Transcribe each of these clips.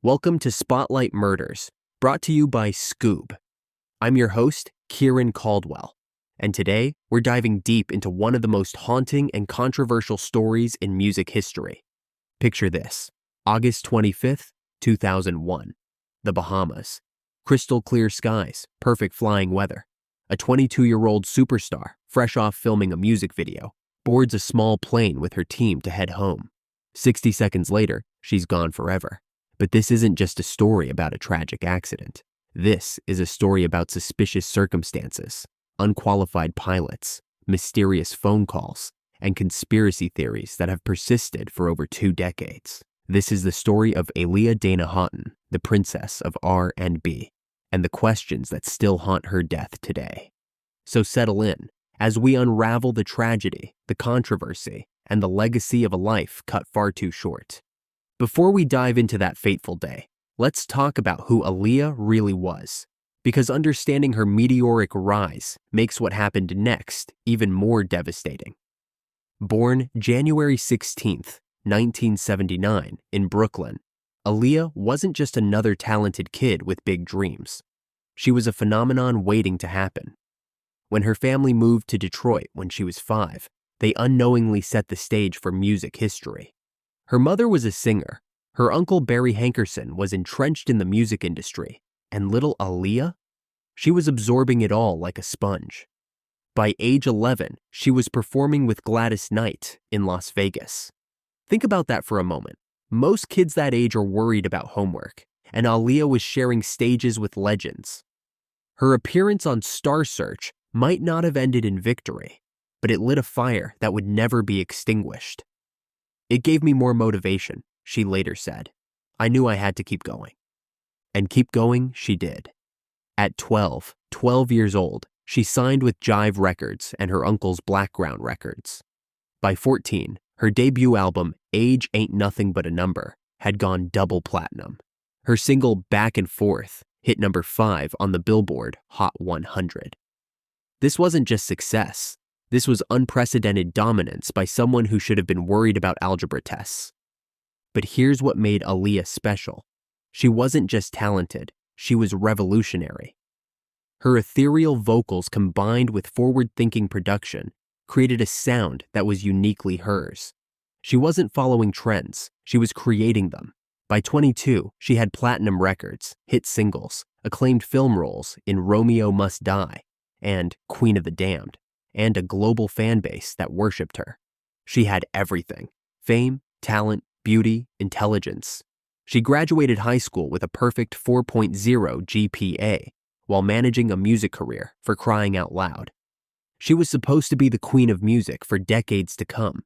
Welcome to Spotlight Murders, brought to you by Skoob. I'm your host, Kieran Caldwell, and today we're diving deep into one of the most haunting and controversial stories in music history. Picture this: August 25th, 2001. The Bahamas. Crystal clear skies, perfect flying weather. A 22-year-old superstar, fresh off filming a music video, boards a small plane with her team to head home. 60 seconds later, she's gone forever. But this isn't just a story about a tragic accident. This is a story about suspicious circumstances, unqualified pilots, mysterious phone calls, and conspiracy theories that have persisted for over 2 decades. This is the story of Aaliyah Dana Houghton, the Princess of R&B, and the questions that still haunt her death today. So settle in as we unravel the tragedy, the controversy, and the legacy of a life cut far too short. Before we dive into that fateful day, let's talk about who Aaliyah really was, because understanding her meteoric rise makes what happened next even more devastating. Born January 16th, 1979, in Brooklyn, Aaliyah wasn't just another talented kid with big dreams. She was a phenomenon waiting to happen. When her family moved to Detroit when she was 5, they unknowingly set the stage for music history. Her mother was a singer, her uncle Barry Hankerson was entrenched in the music industry, and little Aaliyah? She was absorbing it all like a sponge. By age 11, she was performing with Gladys Knight in Las Vegas. Think about that for a moment. Most kids that age are worried about homework, and Aaliyah was sharing stages with legends. Her appearance on Star Search might not have ended in victory, but it lit a fire that would never be extinguished. "It gave me more motivation," she later said. "I knew I had to keep going." And keep going she did. At 12 years old, she signed with Jive Records and her uncle's Blackground Records. By 14, her debut album, Age Ain't Nothing But a Number, had gone double platinum. Her single Back and Forth hit number 5 on the Billboard Hot 100. This wasn't just success. This was unprecedented dominance by someone who should have been worried about algebra tests. But here's what made Aaliyah special. She wasn't just talented, she was revolutionary. Her ethereal vocals combined with forward-thinking production created a sound that was uniquely hers. She wasn't following trends, she was creating them. By 22, she had platinum records, hit singles, acclaimed film roles in Romeo Must Die and Queen of the Damned, and a global fan base that worshipped her. She had everything: fame, talent, beauty, intelligence. She graduated high school with a perfect 4.0 GPA while managing a music career, for crying out loud. She was supposed to be the queen of music for decades to come,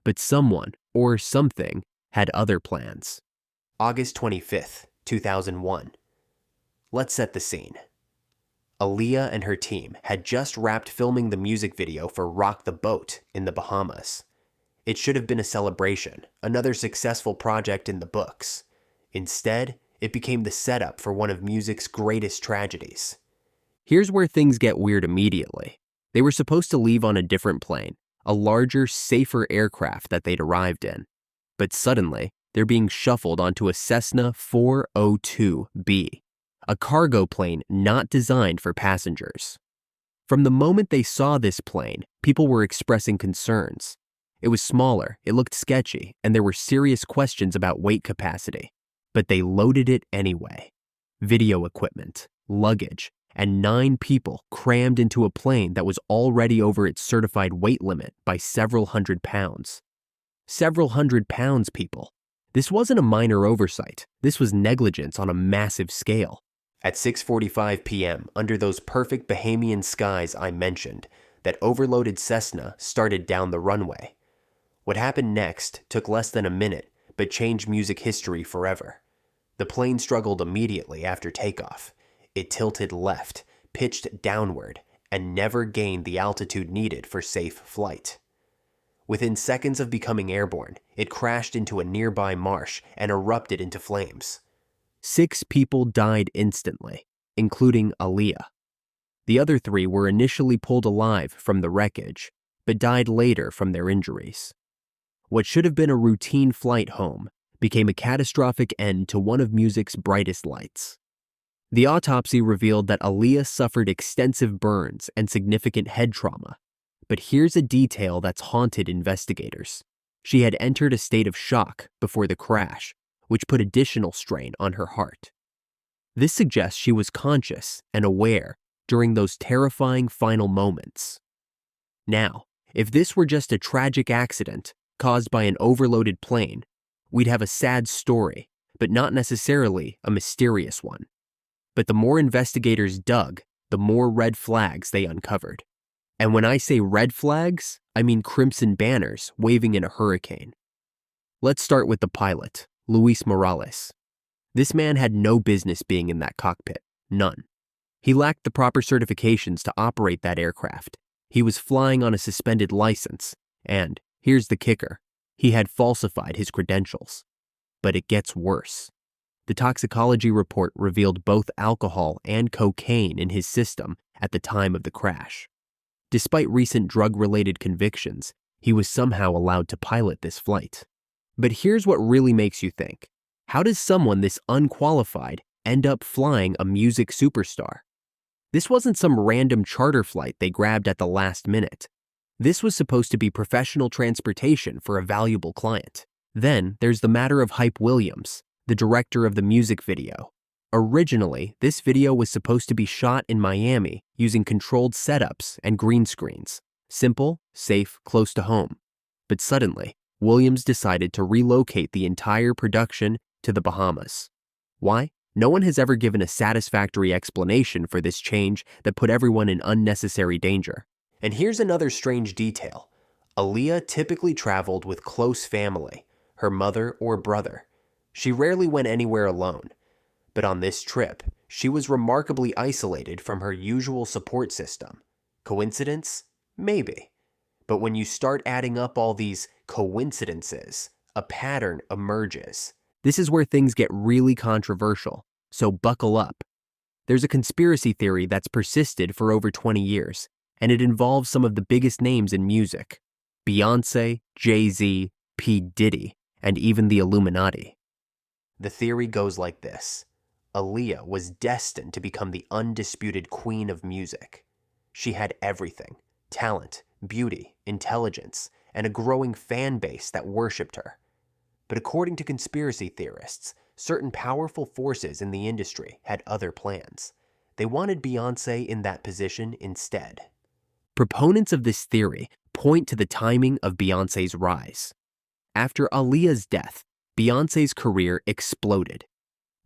but someone or something had other plans. August 25th, 2001. Let's set the scene. Aaliyah and her team had just wrapped filming the music video for Rock the Boat in the Bahamas. It should have been a celebration, another successful project in the books. Instead, it became the setup for one of music's greatest tragedies. Here's where things get weird immediately. They were supposed to leave on a different plane, a larger, safer aircraft that they'd arrived in. But suddenly, they're being shuffled onto a Cessna 402B. A cargo plane not designed for passengers. From the moment they saw this plane, people were expressing concerns. It was smaller, it looked sketchy, and there were serious questions about weight capacity. But they loaded it anyway. Video equipment, luggage, and 9 people crammed into a plane that was already over its certified weight limit by several hundred pounds. Several hundred pounds, people. This wasn't a minor oversight. This was negligence on a massive scale. At 6:45 p.m., under those perfect Bahamian skies I mentioned, that overloaded Cessna started down the runway. What happened next took less than a minute, but changed music history forever. The plane struggled immediately after takeoff. It tilted left, pitched downward, and never gained the altitude needed for safe flight. Within seconds of becoming airborne, it crashed into a nearby marsh and erupted into flames. 6 people died instantly, including Aaliyah. The other 3 were initially pulled alive from the wreckage, but died later from their injuries. What should have been a routine flight home became a catastrophic end to one of music's brightest lights. The autopsy revealed that Aaliyah suffered extensive burns and significant head trauma. But here's a detail that's haunted investigators. She had entered a state of shock before the crash, which put additional strain on her heart. This suggests she was conscious and aware during those terrifying final moments. Now, if this were just a tragic accident caused by an overloaded plane, we'd have a sad story, but not necessarily a mysterious one. But the more investigators dug, the more red flags they uncovered. And when I say red flags, I mean crimson banners waving in a hurricane. Let's start with the pilot, Luis Morales. This man had no business being in that cockpit, none. He lacked the proper certifications to operate that aircraft. He was flying on a suspended license, and, here's the kicker, he had falsified his credentials. But it gets worse. The toxicology report revealed both alcohol and cocaine in his system at the time of the crash. Despite recent drug-related convictions, he was somehow allowed to pilot this flight. But here's what really makes you think. How does someone this unqualified end up flying a music superstar? This wasn't some random charter flight they grabbed at the last minute. This was supposed to be professional transportation for a valuable client. Then there's the matter of Hype Williams, the director of the music video. Originally, this video was supposed to be shot in Miami using controlled setups and green screens. Simple, safe, close to home. But suddenly, Williams decided to relocate the entire production to the Bahamas. Why? No one has ever given a satisfactory explanation for this change that put everyone in unnecessary danger. And here's another strange detail. Aaliyah typically traveled with close family, her mother or brother. She rarely went anywhere alone. But on this trip, she was remarkably isolated from her usual support system. Coincidence? Maybe. But when you start adding up all these coincidences, a pattern emerges. This is where things get really controversial, so buckle up. There's a conspiracy theory that's persisted for over 20 years, and it involves some of the biggest names in music: Beyoncé, Jay-Z, P. Diddy, and even the Illuminati. The theory goes like this. Aaliyah was destined to become the undisputed queen of music. She had everything: talent, beauty, intelligence, and a growing fan base that worshipped her. But according to conspiracy theorists, certain powerful forces in the industry had other plans. They wanted Beyoncé in that position instead. Proponents of this theory point to the timing of Beyoncé's rise. After Aaliyah's death, Beyoncé's career exploded.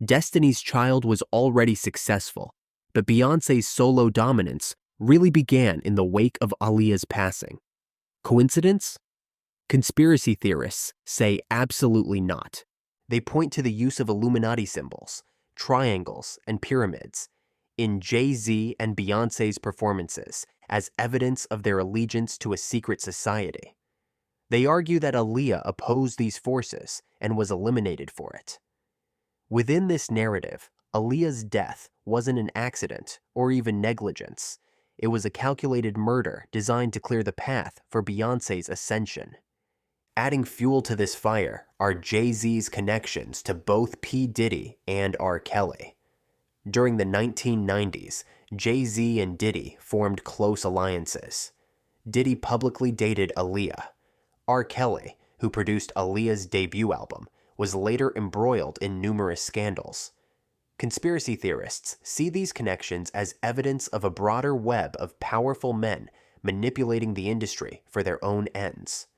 Destiny's Child was already successful, but Beyoncé's solo dominance really began in the wake of Aaliyah's passing. Coincidence? Conspiracy theorists say absolutely not. They point to the use of Illuminati symbols, triangles, and pyramids in Jay-Z and Beyoncé's performances as evidence of their allegiance to a secret society. They argue that Aaliyah opposed these forces and was eliminated for it. Within this narrative, Aaliyah's death wasn't an accident or even negligence. It was a calculated murder designed to clear the path for Beyoncé's ascension. Adding fuel to this fire are Jay-Z's connections to both P. Diddy and R. Kelly. During the 1990s, Jay-Z and Diddy formed close alliances. Diddy publicly dated Aaliyah. R. Kelly, who produced Aaliyah's debut album, was later embroiled in numerous scandals. Conspiracy theorists see these connections as evidence of a broader web of powerful men manipulating the industry for their own ends.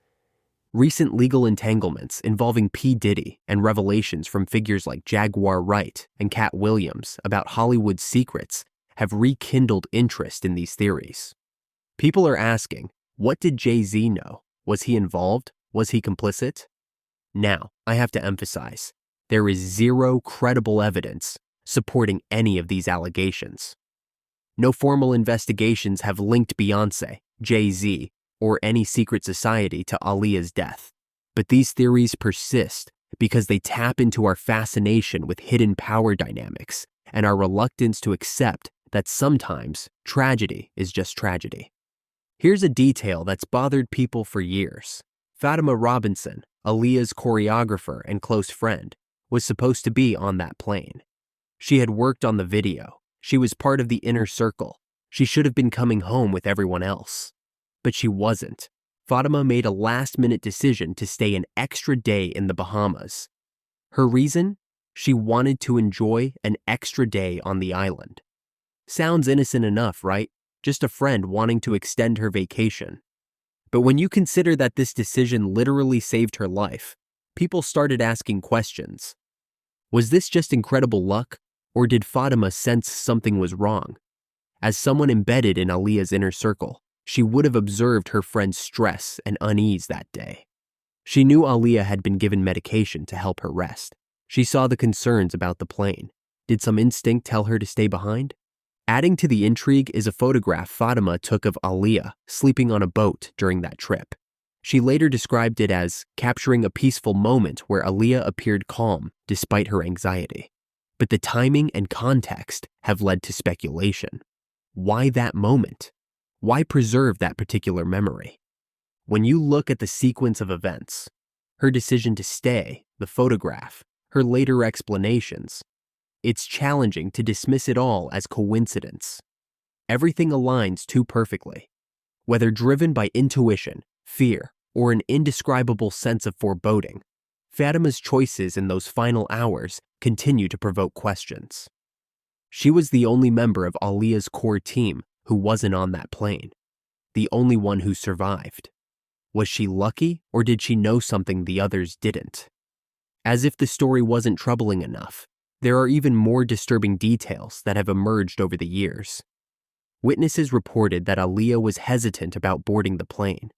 Recent legal entanglements involving P. Diddy and revelations from figures like Jaguar Wright and Cat Williams about Hollywood's secrets have rekindled interest in these theories. People are asking, what did Jay-Z know? Was he involved? Was he complicit? Now, I have to emphasize, there is zero credible evidence supporting any of these allegations. No formal investigations have linked Beyoncé, Jay-Z, or any secret society to Aaliyah's death. But these theories persist because they tap into our fascination with hidden power dynamics and our reluctance to accept that sometimes tragedy is just tragedy. Here's a detail that's bothered people for years. Fatima Robinson, Aaliyah's choreographer and close friend, was supposed to be on that plane. She had worked on the video. She was part of the inner circle. She should have been coming home with everyone else. But she wasn't. Fatima made a last-minute decision to stay an extra day in the Bahamas. Her reason? She wanted to enjoy an extra day on the island. Sounds innocent enough, right? Just a friend wanting to extend her vacation. But when you consider that this decision literally saved her life, people started asking questions. Was this just incredible luck, or did Fatima sense something was wrong? As someone embedded in Aaliyah's inner circle, she would have observed her friend's stress and unease that day. She knew Aaliyah had been given medication to help her rest. She saw the concerns about the plane. Did some instinct tell her to stay behind? Adding to the intrigue is a photograph Fatima took of Aaliyah sleeping on a boat during that trip. She later described it as capturing a peaceful moment where Aaliyah appeared calm despite her anxiety. But the timing and context have led to speculation. Why that moment? Why preserve that particular memory? When you look at the sequence of events, her decision to stay, the photograph, her later explanations, it's challenging to dismiss it all as coincidence. Everything aligns too perfectly. Whether driven by intuition, fear, or an indescribable sense of foreboding, Fatima's choices in those final hours continue to provoke questions. She was the only member of Aaliyah's core team who wasn't on that plane, the only one who survived. Was she lucky, or did she know something the others didn't? As if the story wasn't troubling enough, there are even more disturbing details that have emerged over the years. Witnesses reported that Aaliyah was hesitant about boarding the plane.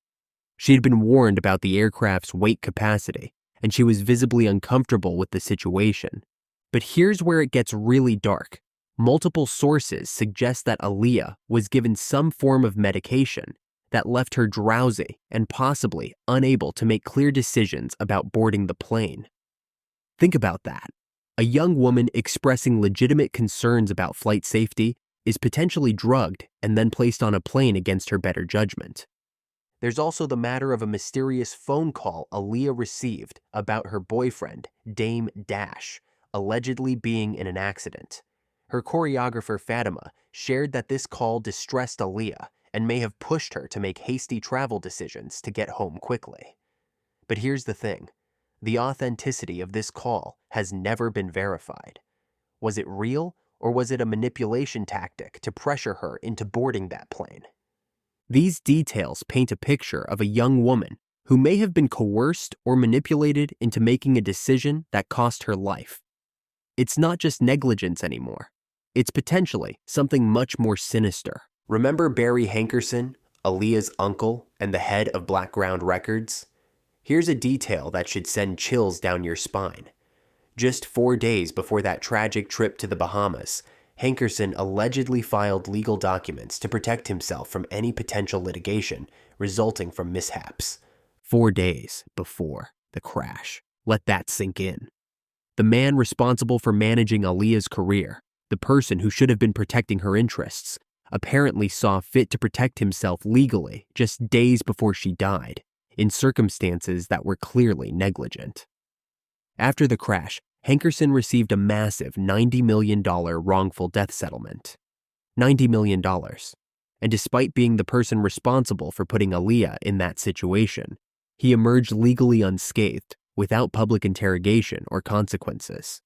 She had been warned about the aircraft's weight capacity, and she was visibly uncomfortable with the situation. But here's where it gets really dark. Multiple sources suggest that Aaliyah was given some form of medication that left her drowsy and possibly unable to make clear decisions about boarding the plane. Think about that. A young woman expressing legitimate concerns about flight safety is potentially drugged and then placed on a plane against her better judgment. There's also the matter of a mysterious phone call Aaliyah received about her boyfriend, Dame Dash, allegedly being in an accident. Her choreographer Fatima shared that this call distressed Aaliyah and may have pushed her to make hasty travel decisions to get home quickly. But here's the thing. The authenticity of this call has never been verified. Was it real, or was it a manipulation tactic to pressure her into boarding that plane? These details paint a picture of a young woman who may have been coerced or manipulated into making a decision that cost her life. It's not just negligence anymore. It's potentially something much more sinister. Remember Barry Hankerson, Aaliyah's uncle and the head of Blackground Records? Here's a detail that should send chills down your spine. Just 4 days before that tragic trip to the Bahamas, Hankerson allegedly filed legal documents to protect himself from any potential litigation resulting from mishaps. 4 days before the crash. Let that sink in. The man responsible for managing Aaliyah's career, the person who should have been protecting her interests, apparently saw fit to protect himself legally just days before she died, in circumstances that were clearly negligent. After the crash, Hankerson received a massive $90 million wrongful death settlement. $90 million. And despite being the person responsible for putting Aaliyah in that situation, he emerged legally unscathed, without public interrogation or consequences.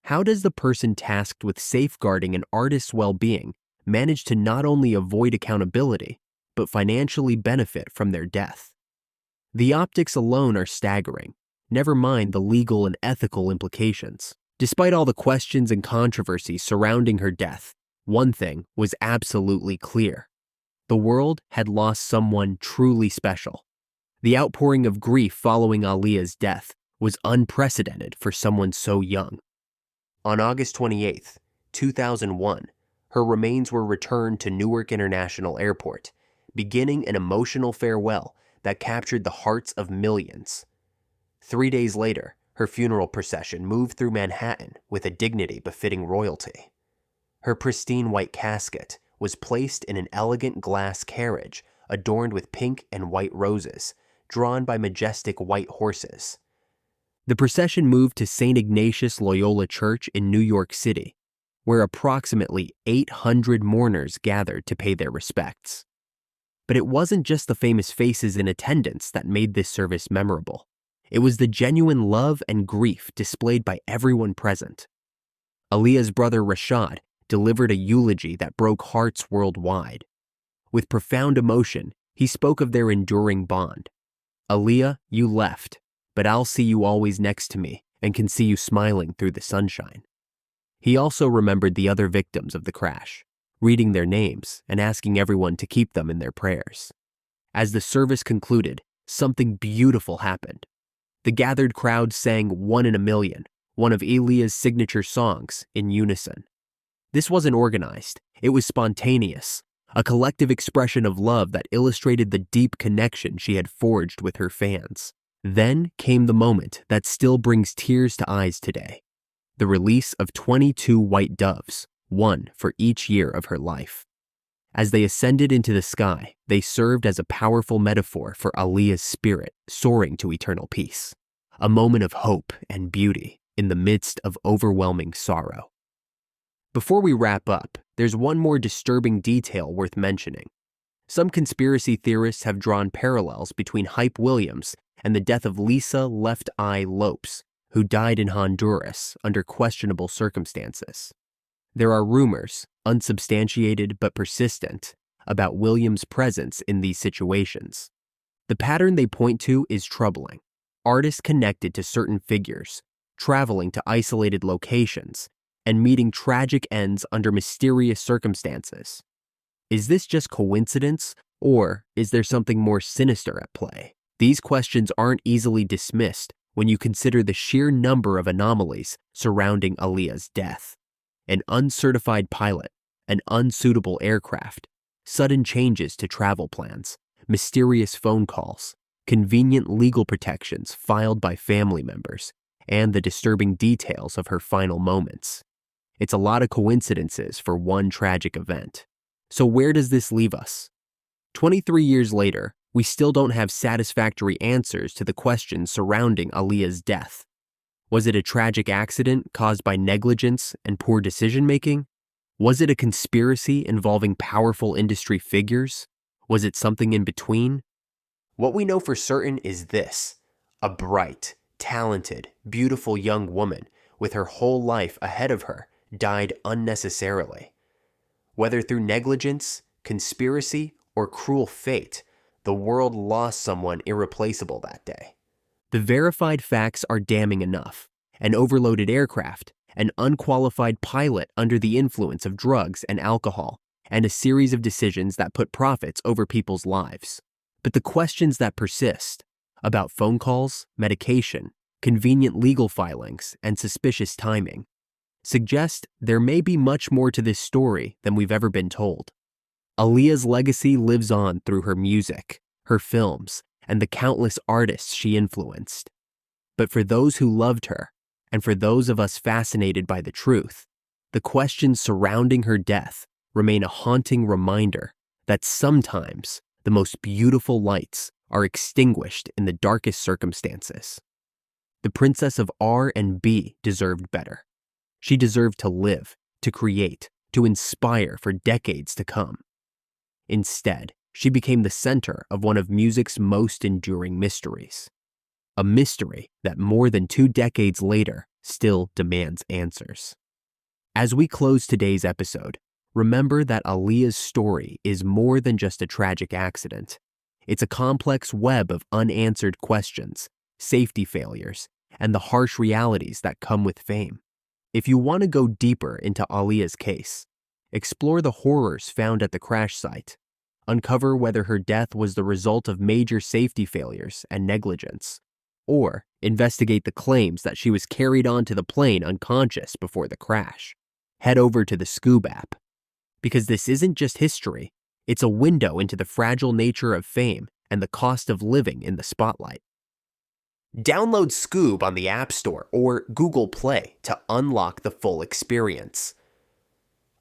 How does the person tasked with safeguarding an artist's well-being manage to not only avoid accountability, but financially benefit from their death? The optics alone are staggering, never mind the legal and ethical implications. Despite all the questions and controversies surrounding her death, one thing was absolutely clear. The world had lost someone truly special. The outpouring of grief following Aaliyah's death was unprecedented for someone so young. On August 28, 2001, her remains were returned to Newark International Airport, beginning an emotional farewell that captured the hearts of millions. 3 days later, her funeral procession moved through Manhattan with a dignity befitting royalty. Her pristine white casket was placed in an elegant glass carriage adorned with pink and white roses, drawn by majestic white horses. The procession moved to St. Ignatius Loyola Church in New York City, where approximately 800 mourners gathered to pay their respects. But it wasn't just the famous faces in attendance that made this service memorable. It was the genuine love and grief displayed by everyone present. Aaliyah's brother Rashad delivered a eulogy that broke hearts worldwide. With profound emotion, he spoke of their enduring bond. "Aaliyah, you left, but I'll see you always next to me and can see you smiling through the sunshine." He also remembered the other victims of the crash, reading their names and asking everyone to keep them in their prayers. As the service concluded, something beautiful happened. The gathered crowd sang "One in a Million," one of Aaliyah's signature songs, in unison. This wasn't organized, it was spontaneous, a collective expression of love that illustrated the deep connection she had forged with her fans. Then came the moment that still brings tears to eyes today: the release of 22 white doves, one for each year of her life. As they ascended into the sky, they served as a powerful metaphor for Aaliyah's spirit soaring to eternal peace, a moment of hope and beauty in the midst of overwhelming sorrow. Before we wrap up, there's one more disturbing detail worth mentioning. Some conspiracy theorists have drawn parallels between Hype Williams and the death of Lisa Left Eye Lopes, who died in Honduras under questionable circumstances. There are rumors, unsubstantiated but persistent, about Williams' presence in these situations. The pattern they point to is troubling. Artists connected to certain figures, traveling to isolated locations, and meeting tragic ends under mysterious circumstances. Is this just coincidence, or is there something more sinister at play? These questions aren't easily dismissed when you consider the sheer number of anomalies surrounding Aaliyah's death. An uncertified pilot, an unsuitable aircraft, sudden changes to travel plans, mysterious phone calls, convenient legal protections filed by family members, and the disturbing details of her final moments. It's a lot of coincidences for one tragic event. So where does this leave us? 23 years later, we still don't have satisfactory answers to the questions surrounding Aaliyah's death. Was it a tragic accident caused by negligence and poor decision-making? Was it a conspiracy involving powerful industry figures? Was it something in between? What we know for certain is this: a bright, talented, beautiful young woman with her whole life ahead of her died unnecessarily. Whether through negligence, conspiracy, or cruel fate, the world lost someone irreplaceable that day. The verified facts are damning enough: an overloaded aircraft, an unqualified pilot under the influence of drugs and alcohol, and a series of decisions that put profits over people's lives. But the questions that persist about phone calls, medication, convenient legal filings, and suspicious timing suggest there may be much more to this story than we've ever been told. Aaliyah's legacy lives on through her music, her films, and the countless artists she influenced. But for those who loved her, and for those of us fascinated by the truth, the questions surrounding her death remain a haunting reminder that sometimes the most beautiful lights are extinguished in the darkest circumstances. The Princess of R&B deserved better. She deserved to live, to create, to inspire for decades to come. Instead, she became the center of one of music's most enduring mysteries. A mystery that more than 2 decades later still demands answers. As we close today's episode, remember that Aaliyah's story is more than just a tragic accident. It's a complex web of unanswered questions, safety failures, and the harsh realities that come with fame. If you want to go deeper into Aaliyah's case, explore the horrors found at the crash site, uncover whether her death was the result of major safety failures and negligence, or investigate the claims that she was carried onto the plane unconscious before the crash, head over to the Skoob app. Because this isn't just history, it's a window into the fragile nature of fame and the cost of living in the spotlight. Download Skoob on the App Store or Google Play to unlock the full experience.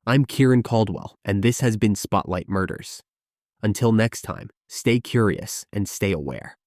I'm Kieran Caldwell, and this has been Spotlight Murders. Until next time, stay curious and stay aware.